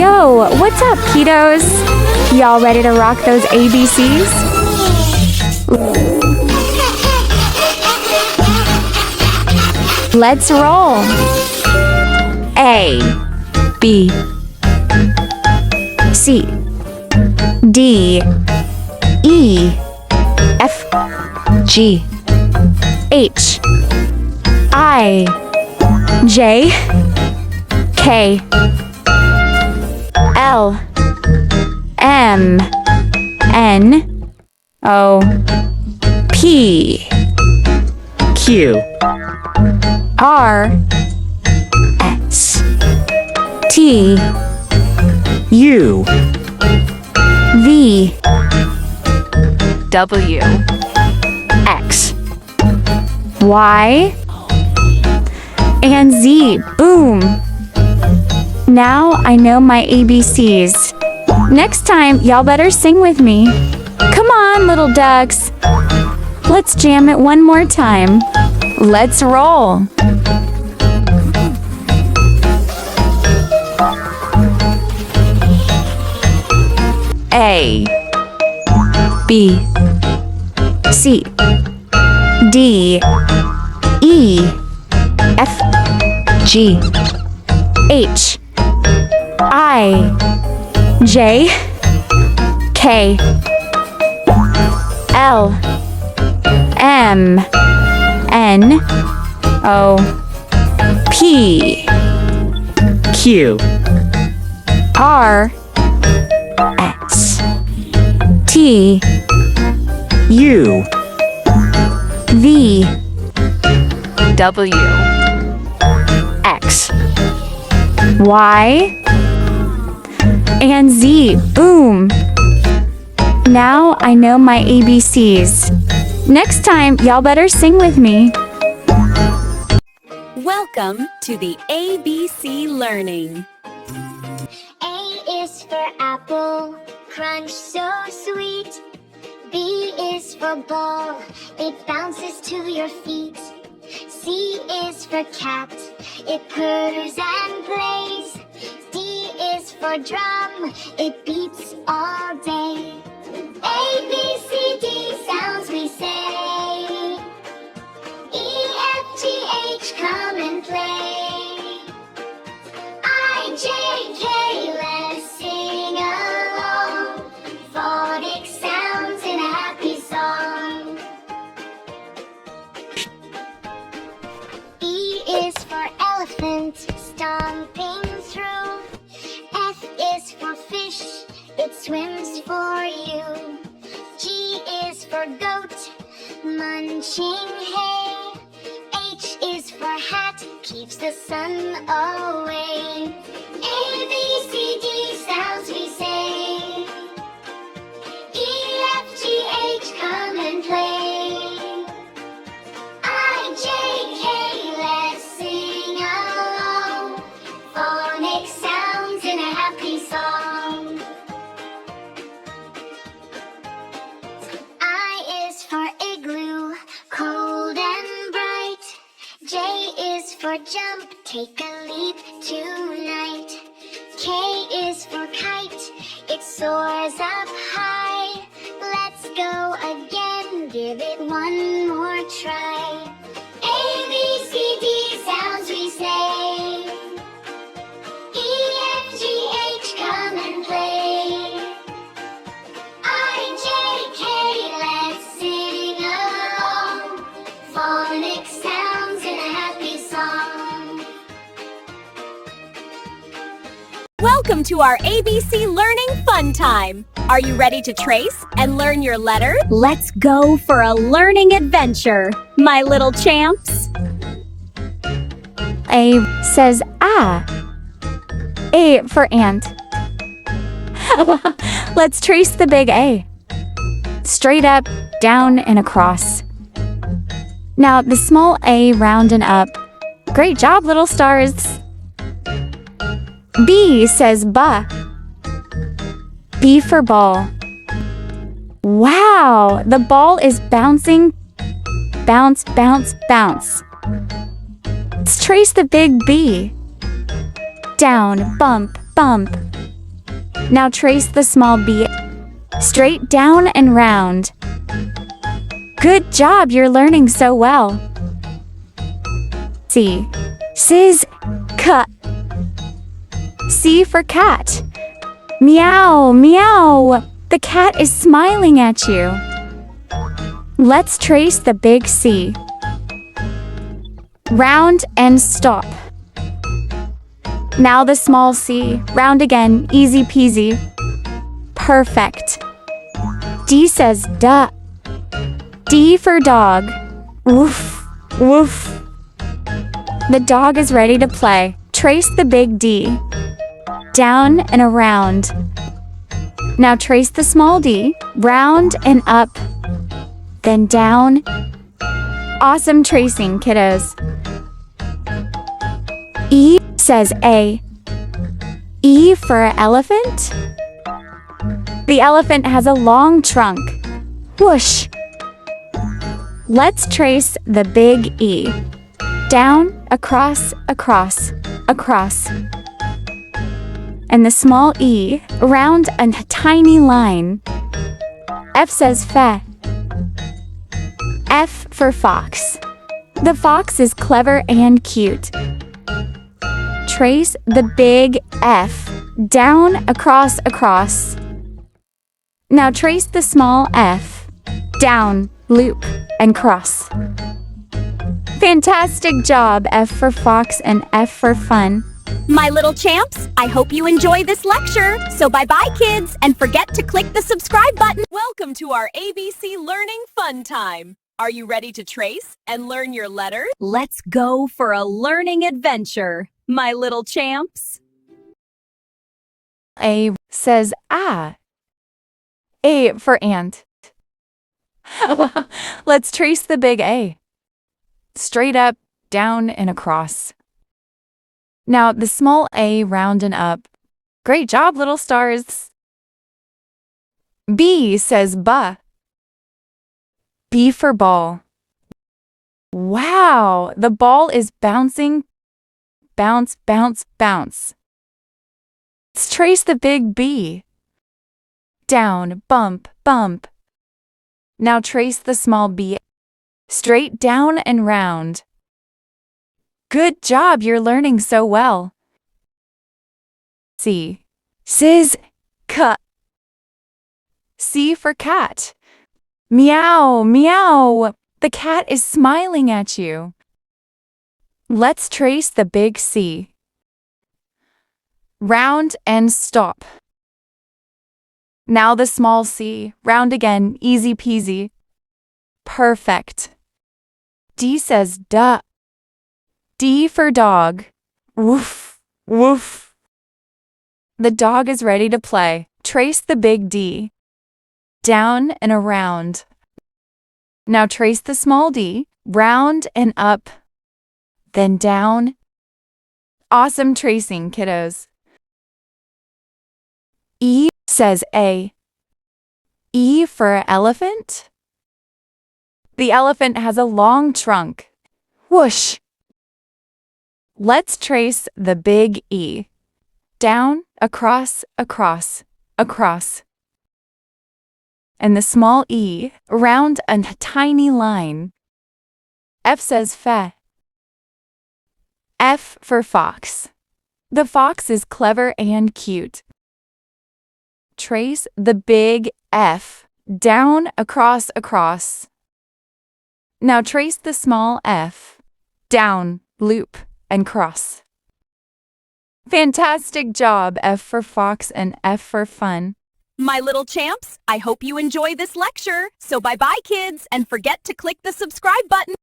Yo, what's up, kiddos? Y'all ready to rock those ABCs? Let's roll. A, B, C, D, E, F, G, H, I, J, K, L, M, N, O, P, Q, R, S, T, U, V, W, X, Y, and Z. Boom! Now I know my ABCs. Next time, y'all better sing with me. Come on, little ducks. Let's jam it one more time. Let's roll. A, B, C, D, E, F, G, H, I, J, K, L, M, N, O, P, Q, R, S, T, U, V, W, X, Y, and Z. Boom! Now I know my ABCs. Next time, y'all better sing with me. Welcome to the ABC Learning. A is for apple, crunch so sweet. B is for ball, it bounces to your feet. C is for cat, it purrs and plays. D is for drum, it beats all day. A, B, C, D sounds we say. E, F, G, H, come and play. I, J, K, let's sing along. Phonics sounds in a happy song. E is for elephant, stomping through. F is for fish, it swims for you. G is for goat, munching hay. H is for hat, keeps the sun away. A, B, C, D sounds we say. E, F, G, H, come and play. I, J, K, let's sing along. Phonics sounds in a happy song. I is for igloo, cold and bright. J is for jump, take a leap tonight. K is for kite, it soars up high. Let's go again, give it one more try. A, B, C, D sounds we say. E, F, G, H, come and play. I, J, K, let's sing along. Phonics sounds in a happy song. Welcome to our ABC Learning Fun Time. Are you ready to trace and learn your letters? Let's go for a learning adventure, my little champs. A says ah. A for ant. Let's trace the big A. Straight up, down, and across. Now the small A round and up. Great job, little stars. B says ba. B for ball. Wow, the ball is bouncing. Bounce, bounce, bounce. Let's trace the big B. Down, bump, bump. Now trace the small B straight down and round. Good job, you're learning so well. C. Sis, cut. C for cat. Meow, meow. The cat is smiling at you. Let's trace the big C. Round and stop. Now the small C. Round again, easy peasy. Perfect. D says duh. D for dog. Woof, woof. The dog is ready to play. Trace the big D. Down and around. Now trace the small d. Round and up. Then down. Awesome tracing, kiddos. E says A. E for elephant. The elephant has a long trunk. Whoosh. Let's trace the big E. Down, across, across, across. And the small e around a tiny line. F says fe. F for fox. The fox is clever and cute. Trace the big F. Down, across, across. Now trace the small f. Down, loop, and cross. Fantastic job, F for fox and F for fun. My little champs, I hope you enjoy this lecture. So bye-bye, kids, and forget to click the subscribe button. Welcome to our ABC Learning Fun Time. Are you ready to trace and learn your letters? Let's go for a learning adventure, my little champs. A says ah. A for ant. Let's trace the big A. Straight up, down, and across. Now the small a round and up. Great job, little stars. B says ba. B for ball. Wow, the ball is bouncing. Bounce, bounce, bounce. Let's trace the big B. Down, bump, bump. Now trace the small b. Straight down and round. Good job, you're learning so well. C. Sis, cut. C for cat. Meow, meow. The cat is smiling at you. Let's trace the big C. Round and stop. Now the small c. Round again, easy peasy. Perfect. D says duh. D for dog. Woof, woof. The dog is ready to play. Trace the big D. Down and around. Now trace the small d. Round and up. Then down. Awesome tracing, kiddos. E says A. E for elephant. The elephant has a long trunk. Whoosh. Let's trace the big E. Down, across, across, across. And the small e around a tiny line. F says fe. F for fox. The fox is clever and cute. Trace the big F. Down, across, across. Now trace the small f. Down, loop, and cross. Fantastic job, F for fox and F for fun. My little champs, I hope you enjoy this lecture. So bye-bye, kids, and forget to click the subscribe button.